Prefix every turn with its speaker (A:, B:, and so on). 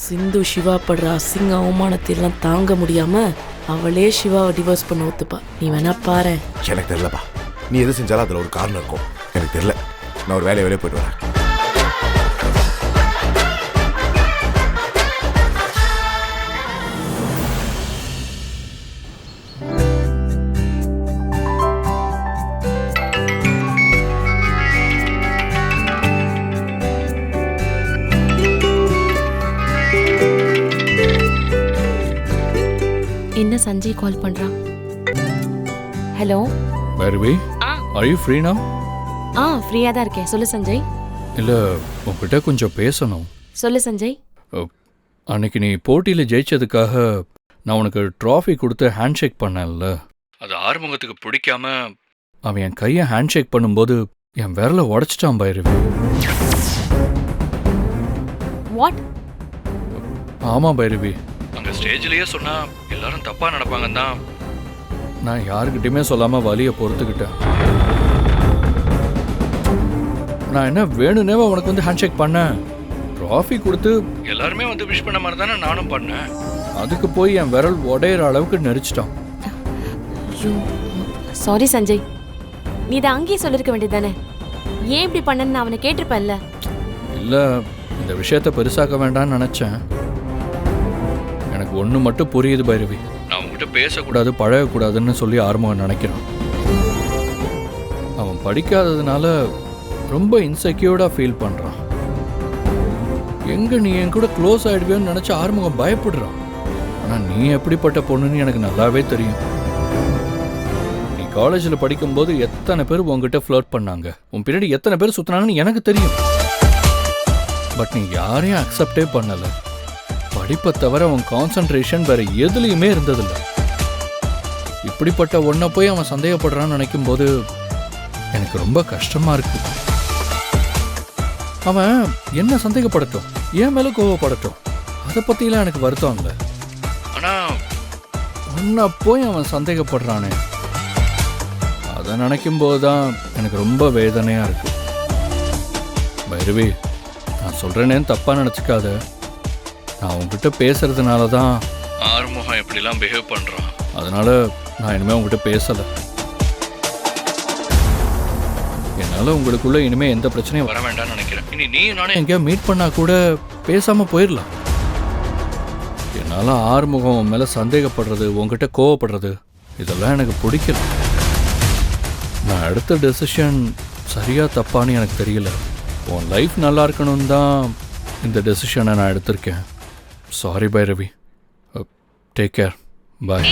A: சிந்து சிவா படுற அசிங்க அவமானத்தையெல்லாம் தாங்க முடியாம அவளே சிவாவை டிவோர்ஸ் பண்ண ஒத்துப்பா. நீ வேணா பாரு.
B: எனக்கு தெரியலப்பா, நீ எது செஞ்சாலும் அதுல ஒரு காரணம் இருக்கும். எனக்கு தெரியல, நான் ஒரு வேலையை போயிட்டு வரேன்.
C: என்ன சஞ்சய் கால் பண்றான்? Hello
D: Bhairavi, are you free now?
C: ஃப்ரீயா தான் இருக்கேன். சொல்லு சஞ்சய்.
D: இல்ல, உங்ககிட்ட கொஞ்சம் பேசணும்.
C: சொல்லு சஞ்சய்.
D: அன்னைக்கு நீ போட்டியில் ஜெயிச்சதுக்காக நான் உனக்கு ட்ராஃபி கொடுத்து ஹேண்ட் ஷேக் பண்ணேன்ல, அது ஆறுமுகத்துக்கு பிடிக்காம அவன் என் கையை ஹேண்ட் ஷேக் பண்ணும்போது என் விரலை உடைச்சிட்டான் பைரவி.
C: வாட்?
D: ஆமாம் பைரவி, அங்கே ஸ்டேஜ்லேயே சொன்னா எல்லாரும் தப்பா நடப்பாங்கன்னு தான் நான் யாருக்கிட்டையுமே சொல்லாம வலியை பொறுத்துக்கிட்டேன். நான் என்ன வேணும்னே உனக்கு வந்து ஹேண்ட் ஷேக் பண்ணேன், ட்ராஃபி கொடுத்து எல்லாருமே வந்து விஷ் பண்ண மாதிரி தானே நானும் பண்ணேன். அதுக்கு போய் என் விரல் உடையிற அளவுக்கு நெரிச்சிட்டான்.
C: சாரி சஞ்சய், நீ இதை அங்கேயே சொல்லிருக்க வேண்டியதானே? ஏன் இப்படி பண்ணன்னு அவனை கேட்டிருப்பேன்ல.
D: இல்லை, இந்த விஷயத்த பெருசாக்க வேண்டாம்னு நினச்சேன். எனக்கு ஒன்று மட்டும் புரியுது பைரவி, நான் அவங்ககிட்ட பேசக்கூடாது பழகக்கூடாதுன்னு சொல்லி ஆரம்பம் நினைக்கிறான். அவன் படிக்காததுனால ரொம்ப இன்செக்யூர்டாக ஃபீல் பண்ணுறான். எங்கே நீ என் கூட க்ளோஸ் ஆகிடுவேன்னு நினச்சி ஆறுமுகம் பயப்படுறான். ஆனால் நீ எப்படிப்பட்ட பொண்ணுன்னு எனக்கு நல்லாவே தெரியும். நீ காலேஜில் படிக்கும்போது எத்தனை பேர் உங்ககிட்ட ஃப்ளர்ட் பண்ணாங்க, உன் பின்னாடி எத்தனை பேர் சுற்றினாங்கன்னு எனக்கு தெரியும். பட் நீ யாரையும் அக்செப்டே பண்ணலை. படிப்பை தவிர அவன் கான்சன்ட்ரேஷன் வேற எதுலையுமே இருந்ததில்லை. இப்படிப்பட்ட ஒன்றை போய் அவன் சந்தேகப்படுறான்னு நினைக்கும் போது எனக்கு ரொம்ப கஷ்டமா இருக்கு. அவன் என்ன சந்தேகப்படட்டும், என் மேல கோவப்படட்டும், அதை பத்திலாம் எனக்கு வருத்தம் இல்லை. ஆனா ஒன்ன போய் அவன் சந்தேகப்படுறானே, அதை நினைக்கும் போதுதான் எனக்கு ரொம்ப வேதனையா இருக்கு. பைரவி, நான் சொல்றேனேன்னு தப்பா நினைச்சுக்காத. நான் உங்ககிட்ட பேசுறதுனால தான் ஆறுமுகம் எப்படிலாம் பிஹேவ் பண்றான். அதனால நான் இனிமே உங்ககிட்ட பேசலை. என்னால் உங்களுக்குள்ள இனிமே எந்த பிரச்சனையும் வர வேண்டாம்னு நினைக்கிறேன். இனி நீ நானே எங்கேயா மீட் பண்ணா கூட பேசாம போயிடலாம். என்னால் ஆறுமுகம் உன் மேலே சந்தேகப்படுறது, உங்ககிட்ட கோவப்படுறது, இதெல்லாம் எனக்கு பிடிக்கல. நான் எடுத்த டெசிஷன் சரியா தப்பான்னு எனக்கு தெரியல. உன் லைஃப் நல்லா இருக்கணும்னு தான் இந்த டெசிஷனை நான் எடுத்திருக்கேன். சாரி பைரவி. Take care. பாய்.